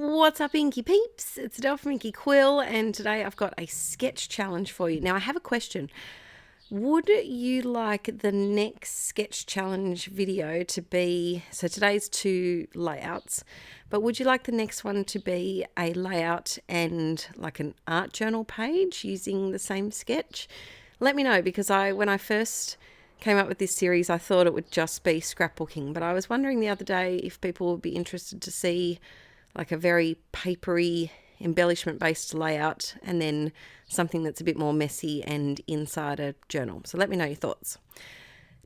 What's up, Inkie peeps? It's Adele from Inkie Quill, and today I've got a sketch challenge for you. Now, I have a question. Would you like the next sketch challenge video to be, so today's two layouts, but would you like the next one to be a layout and like an art journal page using the same sketch? Let me know, because when I first came up with this series, I thought it would just be scrapbooking, but I was wondering the other day if people would be interested to see like a very papery, embellishment-based layout, and then something that's a bit more messy and inside a journal. So let me know your thoughts.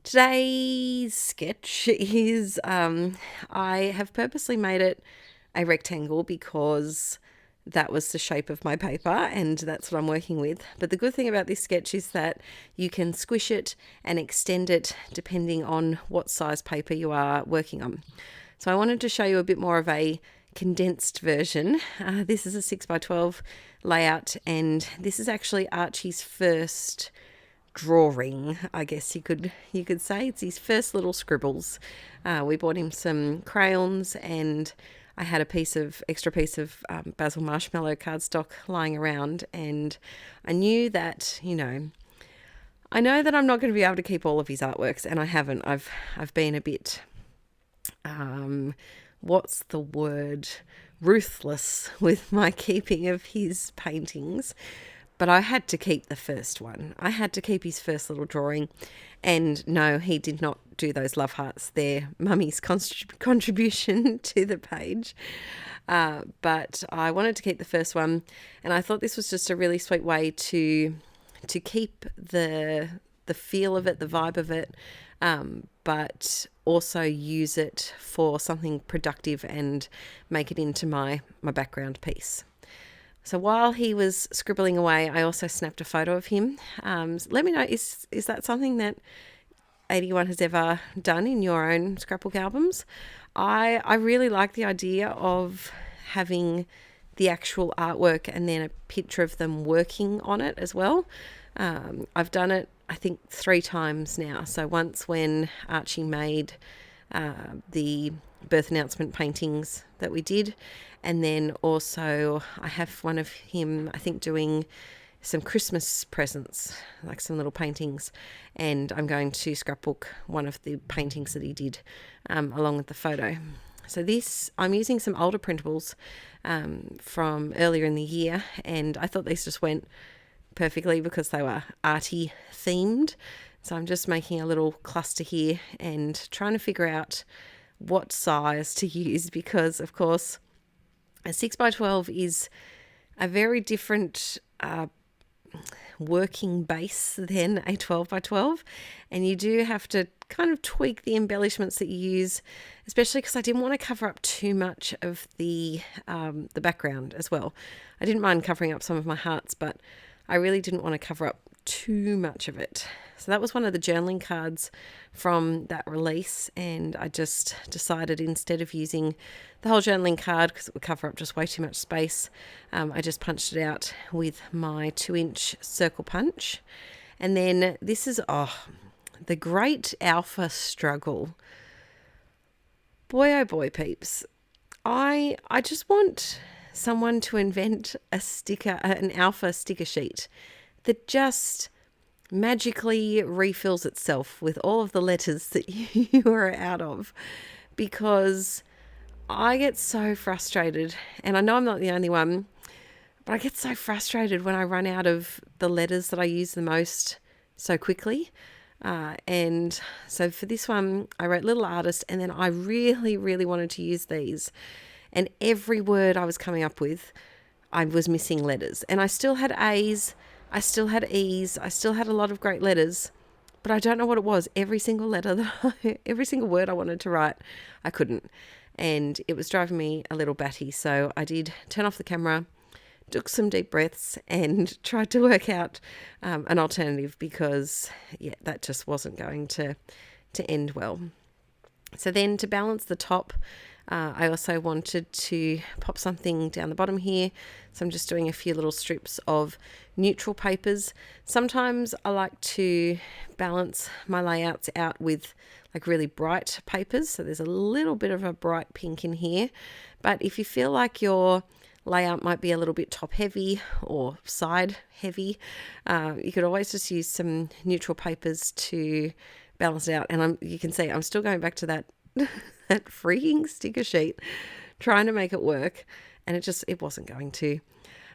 Today's sketch is, I have purposely made it a rectangle because that was the shape of my paper and that's what I'm working with. But the good thing about this sketch is that you can squish it and extend it depending on what size paper you are working on. So I wanted to show you a bit more of a condensed version. This is a 6x12 layout, and this is actually Archie's first drawing, I guess you could say. It's his first little scribbles. We bought him some crayons, and I had extra piece of basil marshmallow cardstock lying around, and I knew that, I know that I'm not going to be able to keep all of his artworks, and I haven't. I've been a bit what's the word, ruthless with my keeping of his paintings, but I had to keep the first one. I had to keep his first little drawing, and no, he did not do those love hearts. They're Mummy's contribution to the page, but I wanted to keep the first one, and I thought this was just a really sweet way to keep the feel of it, the vibe of it, but also use it for something productive and make it into my background piece. So while he was scribbling away, I also snapped a photo of him. Let me know, is that something that 81 has ever done in your own scrapbook albums? I really like the idea of having the actual artwork and then a picture of them working on it as well. I've done it, I think, 3 times now. So once when Archie made the birth announcement paintings that we did, and then also I have one of him, I think, doing some Christmas presents, like some little paintings, and I'm going to scrapbook one of the paintings that he did along with the photo. So this, I'm using some older printables from earlier in the year, and I thought these just went perfectly because they were arty themed. So I'm just making a little cluster here and trying to figure out what size to use, because of course a 6x12 is a very different working base than a 12x12, and you do have to kind of tweak the embellishments that you use, especially because I didn't want to cover up too much of the background as well. I didn't mind covering up some of my hearts, but I really didn't want to cover up too much of it. So that was one of the journaling cards from that release, and I just decided, instead of using the whole journaling card because it would cover up just way too much space, I just punched it out with my 2-inch circle punch. And then this is the great alpha struggle. Boy, oh boy, peeps. I just want someone to invent an alpha sticker sheet that just magically refills itself with all of the letters that you are out of, because I get so frustrated, and I know I'm not the only one, but I get so frustrated when I run out of the letters that I use the most so quickly. And so for this one, I wrote Little Artist, and then I really, really wanted to use these. And every word I was coming up with, I was missing letters. And I still had A's, I still had E's, I still had a lot of great letters, but I don't know what it was. Every single every single word I wanted to write, I couldn't. And it was driving me a little batty. So I did turn off the camera, took some deep breaths, and tried to work out an alternative, because that just wasn't going to end well. So then, to balance the top, I also wanted to pop something down the bottom here, so I'm just doing a few little strips of neutral papers. Sometimes I like to balance my layouts out with like really bright papers, so there's a little bit of a bright pink in here, but if you feel like your layout might be a little bit top heavy or side heavy, you could always just use some neutral papers to balance it out. And you can see I'm still going back to that that freaking sticker sheet, trying to make it work, and it wasn't going to.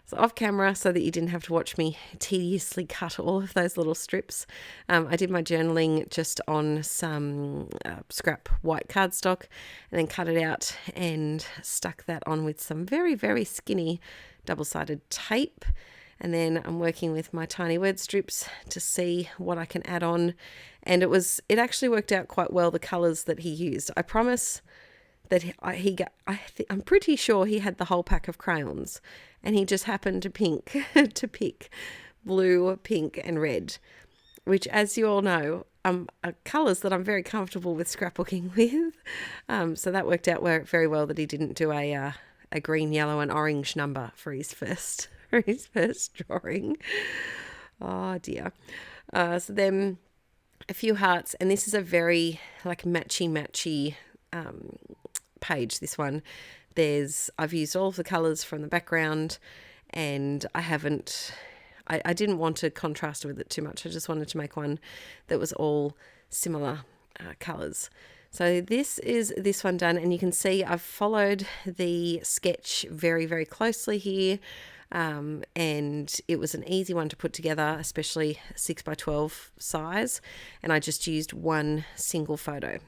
So off camera, so that you didn't have to watch me tediously cut all of those little strips, I did my journaling just on some scrap white cardstock, and then cut it out and stuck that on with some very, very skinny double-sided tape. And then I'm working with my tiny word strips to see what I can add on. And it actually worked out quite well, the colours that he used. I promise that I'm pretty sure he had the whole pack of crayons, and he just happened to pick blue, pink and red, which, as you all know, are colours that I'm very comfortable with scrapbooking with. So that worked out very well that he didn't do a green, yellow and orange number for his first drawing. Oh dear. So then a few hearts, and this is a very like matchy page, this one. I've used all of the colours from the background, and I didn't want to contrast with it too much. I just wanted to make one that was all similar colours. So this is this one done, and you can see I've followed the sketch very, very closely here. And it was an easy one to put together, especially 6x12 size, and I just used one single photo.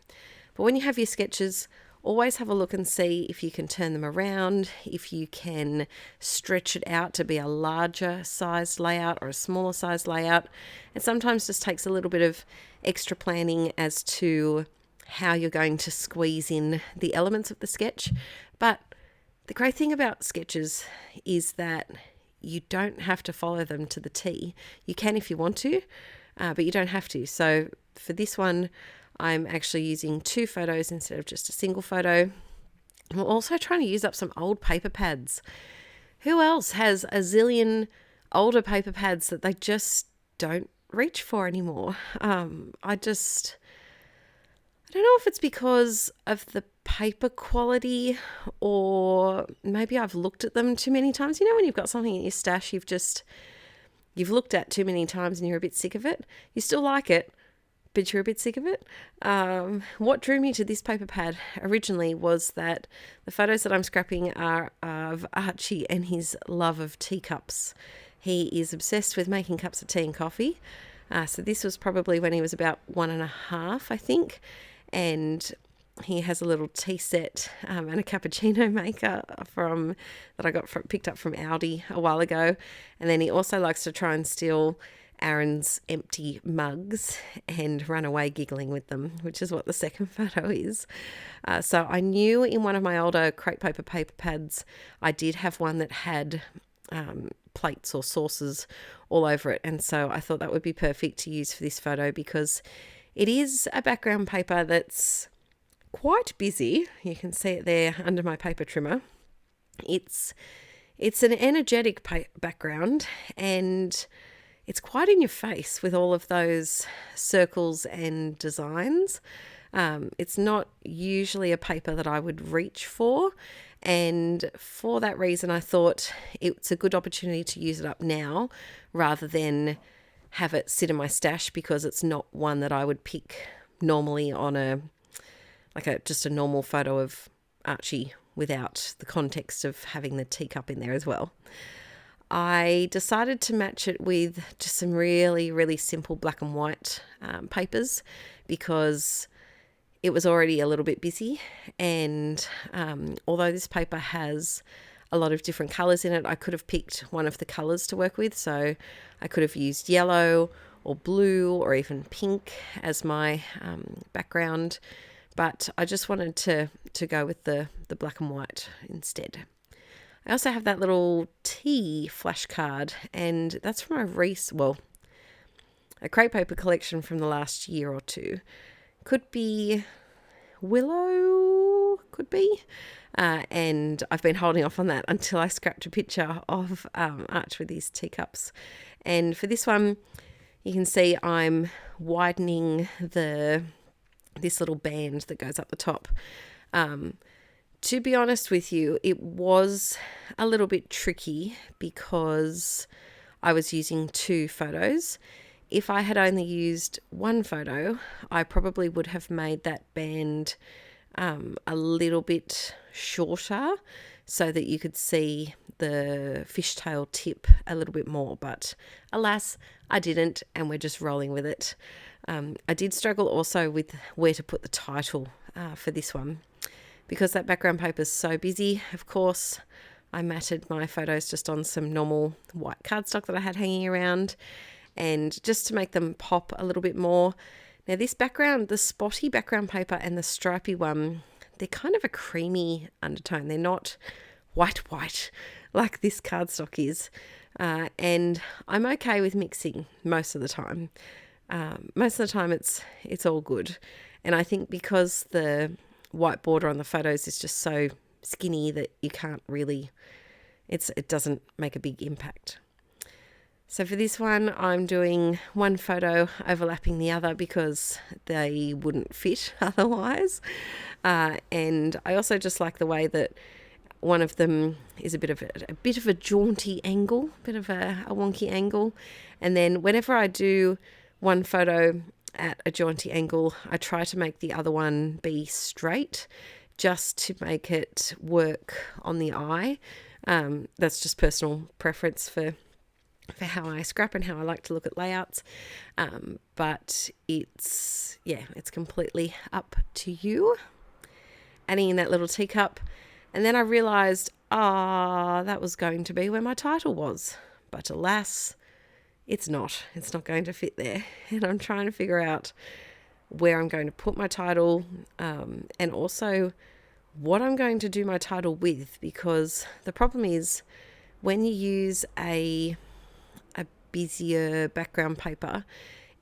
But when you have your sketches, always have a look and see if you can turn them around, if you can stretch it out to be a larger sized layout or a smaller sized layout. It sometimes just takes a little bit of extra planning as to how you're going to squeeze in the elements of the sketch. But the great thing about sketches is that you don't have to follow them to the T. You can if you want to, but you don't have to. So for this one, I'm actually using 2 photos instead of just a single photo. I'm also trying to use up some old paper pads. Who else has a zillion older paper pads that they just don't reach for anymore? I don't know if it's because of the paper quality, or maybe I've looked at them too many times. You know, when you've got something in your stash you've looked at too many times and you're a bit sick of it. You still like it, but you're a bit sick of it. What drew me to this paper pad originally was that the photos that I'm scrapping are of Archie and his love of teacups. He is obsessed with making cups of tea and coffee. So this was probably when he was about 1.5, I think. And he has a little tea set and a cappuccino maker that I picked up from Aldi a while ago. And then he also likes to try and steal Aaron's empty mugs and run away giggling with them, which is what the second photo is. So I knew in one of my older crepe paper pads, I did have one that had plates or saucers all over it. And so I thought that would be perfect to use for this photo, because it is a background paper that's quite busy. You can see it there under my paper trimmer. It's an energetic background, and it's quite in your face with all of those circles and designs. It's not usually a paper that I would reach for, and for that reason I thought it's a good opportunity to use it up now rather than have it sit in my stash, because it's not one that I would pick normally on just a normal photo of Archie without the context of having the teacup in there as well. I decided to match it with just some really, really simple black and white papers, because it was already a little bit busy, and although this paper has a lot of different colours in it, I could have picked one of the colours to work with. So I could have used yellow or blue or even pink as my background, but I just wanted to go with the black and white instead. I also have that little tea flashcard, and that's from a crepe paper collection from the last year or two. Could be willow could be. And I've been holding off on that until I scrapped a picture of Arch with his teacups. And for this one, you can see I'm widening this little band that goes up the top. To be honest with you, it was a little bit tricky because I was using 2 photos. If I had only used 1 photo, I probably would have made that band a little bit shorter so that you could see the fishtail tip a little bit more. But alas, I didn't, and we're just rolling with it. I did struggle also with where to put the title for this one. Because that background paper is so busy, of course, I matted my photos just on some normal white cardstock that I had hanging around, and just to make them pop a little bit more. Now this background, the spotty background paper and the stripy one, they're kind of a creamy undertone. They're not white like this cardstock is. And I'm okay with mixing most of the time. Most of the time it's all good. And I think because the white border on the photos is just so skinny that you can't really, it doesn't make a big impact. So for this one, I'm doing 1 photo overlapping the other because they wouldn't fit otherwise. And I also just like the way that one of them is a bit of a jaunty angle, a bit of a wonky angle. And then whenever I do 1 photo at a jaunty angle, I try to make the other one be straight just to make it work on the eye. That's just personal preference for how I scrap and how I like to look at layouts. But it's completely up to you. Adding in that little teacup. And then I realised, that was going to be where my title was. But alas, it's not. It's not going to fit there. And I'm trying to figure out where I'm going to put my title, and also what I'm going to do my title with, because the problem is when you use a busier background paper,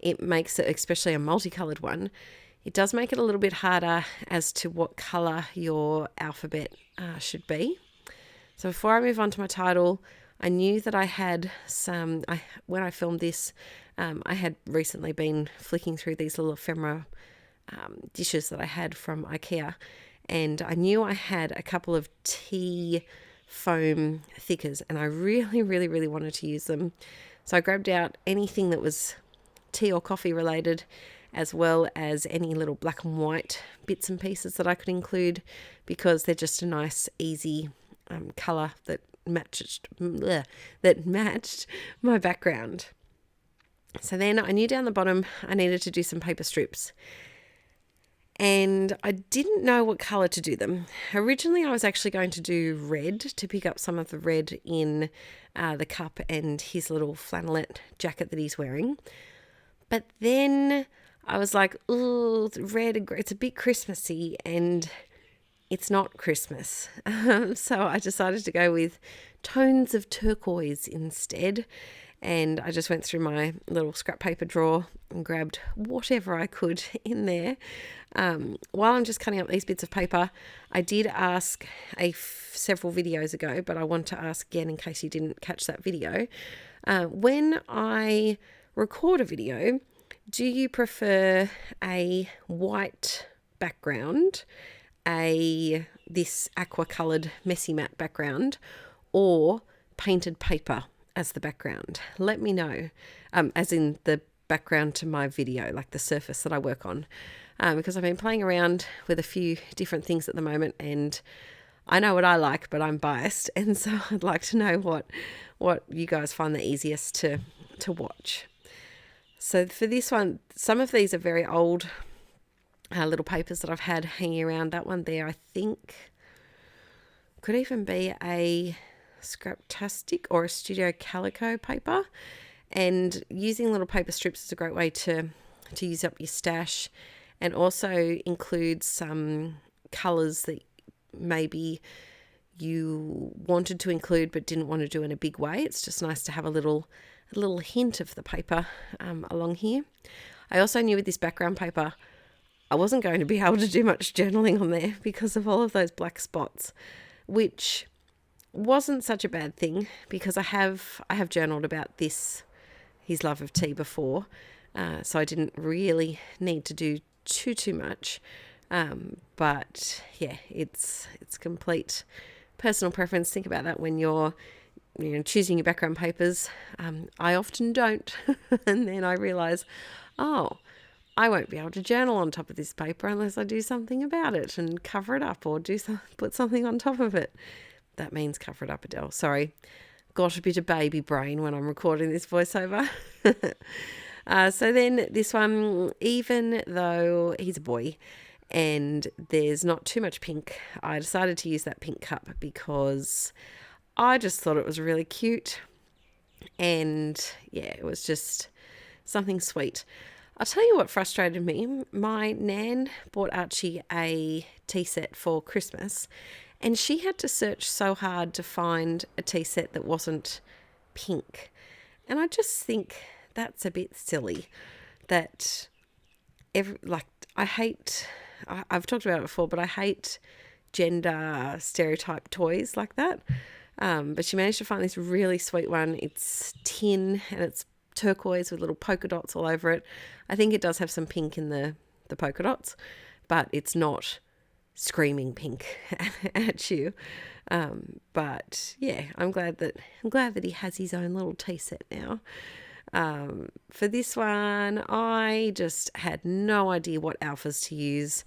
it makes it, especially a multicolored one, it does make it a little bit harder as to what color your alphabet should be. So before I move on to my title, I knew that I had when I filmed this, I had recently been flicking through these little ephemera dishes that I had from IKEA, and I knew I had a couple of tea foam thickers, and I really, really, really wanted to use them. So I grabbed out anything that was tea or coffee related, as well as any little black and white bits and pieces that I could include, because they're just a nice, easy colour that matched my background. So then I knew down the bottom I needed to do some paper strips, and I didn't know what colour to do them. Originally I was actually going to do red, to pick up some of the red in the cup and his little flannelette jacket that he's wearing. But then I was like, ooh, red, it's a bit Christmassy, and it's not Christmas. So I decided to go with tones of turquoise instead. And I just went through my little scrap paper drawer and grabbed whatever I could in there. While I'm just cutting up these bits of paper, I did ask several videos ago, but I want to ask again in case you didn't catch that video. When I record a video, do you prefer a white background, this aqua coloured messy matte background, or painted paper as the background? Let me know, as in the background to my video, like the surface that I work on, because I've been playing around with a few different things at the moment, and I know what I like, but I'm biased, and so I'd like to know what you guys find the easiest to watch. So for this one, some of these are very old little papers that I've had hanging around. That one there, I think, could even be a Scraptastic or a Studio Calico paper. And using little paper strips is a great way to use up your stash, and also include some colours that maybe you wanted to include but didn't want to do in a big way. It's just nice to have a little hint of the paper along here. I also knew with this background paper, I wasn't going to be able to do much journaling on there because of all of those black spots, which wasn't such a bad thing because I have journaled about his love of tea before, so I didn't really need to do too much. But yeah, it's complete personal preference. Think about that when you're choosing your background papers. I often don't, and then I realise, oh, I won't be able to journal on top of this paper unless I do something about it and cover it up or put something on top of it. That means cover it up, Adele. Sorry. Got a bit of baby brain when I'm recording this voiceover. So then this one, even though he's a boy and there's not too much pink, I decided to use that pink cup because I just thought it was really cute. And yeah, it was just something sweet. I'll tell you what frustrated me. My nan bought Archie a tea set for Christmas, and she had to search so hard to find a tea set that wasn't pink. And I just think that's a bit silly. That I've talked about it before, but I hate gender stereotype toys like that. But she managed to find this really sweet one. It's tin and it's turquoise with little polka dots all over it. I think it does have some pink in the polka dots, but it's not screaming pink at you. But yeah, I'm glad that he has his own little tea set now. For this one, I just had no idea what alphas to use,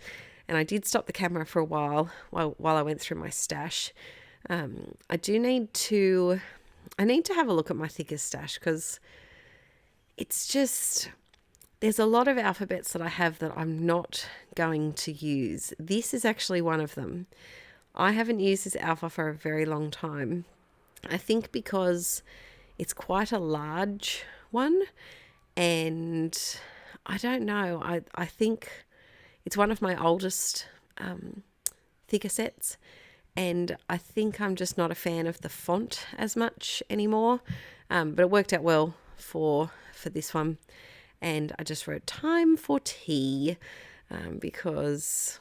and I did stop the camera for a while I went through my stash. I need to have a look at my thickest stash because it's just, there's a lot of alphabets that I have that I'm not going to use. This is actually one of them. I haven't used this alpha for a very long time. I think because it's quite a large one, and I don't know, I think it's one of my oldest thicker sets, and I think I'm just not a fan of the font as much anymore, but it worked out well for this one. And I just wrote time for tea because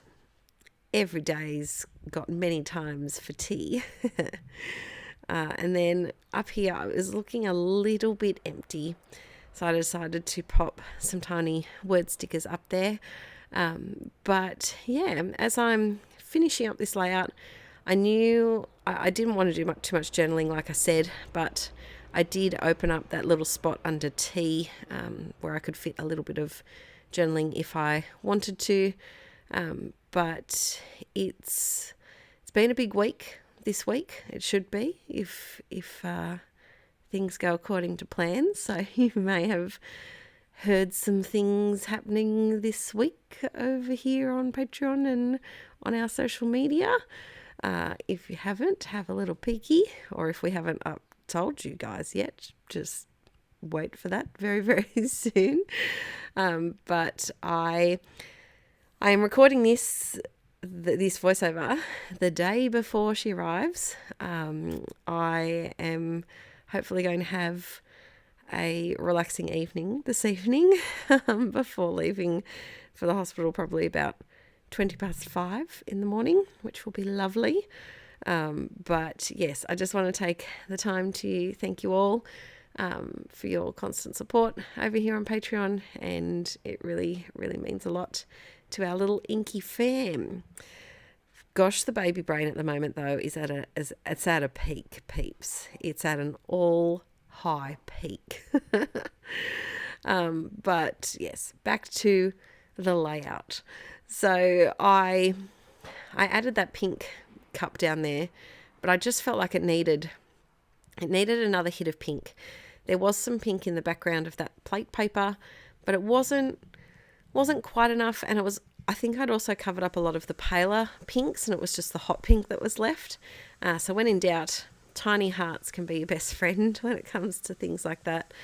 every day's got many times for tea. And then up here I was looking a little bit empty, so I decided to pop some tiny word stickers up there. But yeah, as I'm finishing up this layout, I knew I didn't want to do too much journaling, like I said, but I did open up that little spot under tea where I could fit a little bit of journaling if I wanted to. But it's been a big week this week. It should be if things go according to plan. So you may have heard some things happening this week over here on Patreon and on our social media. If you haven't, have a little peeky, or if we haven't told you guys yet, just wait for that very, very soon. But I am recording this voiceover the day before she arrives. I am hopefully going to have a relaxing evening this evening before leaving for the hospital, probably about 5:20 in the morning, which will be lovely. But yes, I just want to take the time to thank you all for your constant support over here on Patreon, and it really, really means a lot to our little Inkie fam. Gosh, the baby brain at the moment though is at a peak, peeps. It's at an all-high peak. But yes, back to the layout. So I added that pink cup down there, but I just felt like it needed another hit of pink. There was some pink in the background of that plate paper, but it wasn't quite enough, and I think I'd also covered up a lot of the paler pinks, and it was just the hot pink that was left. So when in doubt, tiny hearts can be your best friend when it comes to things like that.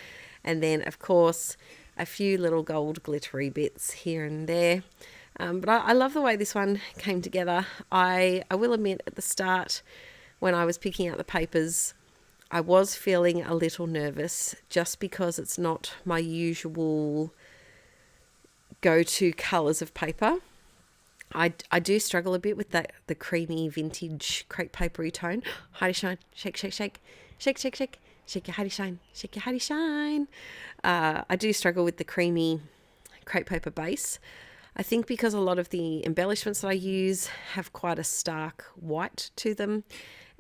And then of course a few little gold glittery bits here and there. But I love the way this one came together. I will admit, at the start, when I was picking out the papers, I was feeling a little nervous just because it's not my usual go-to colours of paper. I do struggle a bit with the creamy vintage crepe papery tone. Heidi shine, shake, shake, shake, shake, shake, shake, shake your Heidi shine, shake your Heidi shine. I do struggle with the creamy crepe paper base. I think because a lot of the embellishments that I use have quite a stark white to them,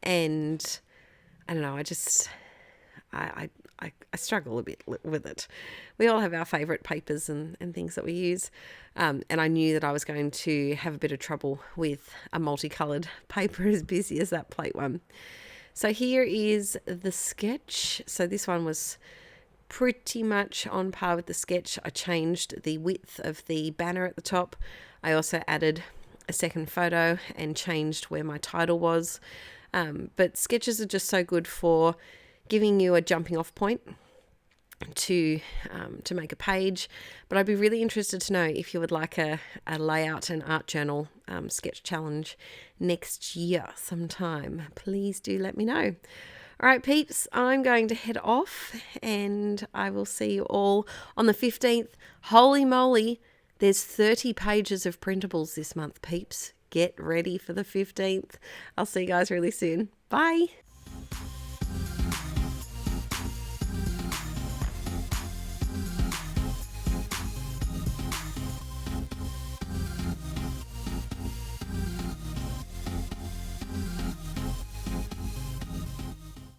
and I don't know, I struggle a bit with it. We all have our favourite papers and things that we use. And I knew that I was going to have a bit of trouble with a multicoloured paper as busy as that plate one. So here is the sketch. So this one was pretty much on par with the sketch. I changed the width of the banner at the top. I also added a second photo and changed where my title was. But sketches are just so good for giving you a jumping off point to make a page. But I'd be really interested to know if you would like a layout and art journal sketch challenge next year sometime. Please do let me know. All right, peeps, I'm going to head off and I will see you all on the 15th. Holy moly, there's 30 pages of printables this month, peeps. Get ready for the 15th. I'll see you guys really soon. Bye.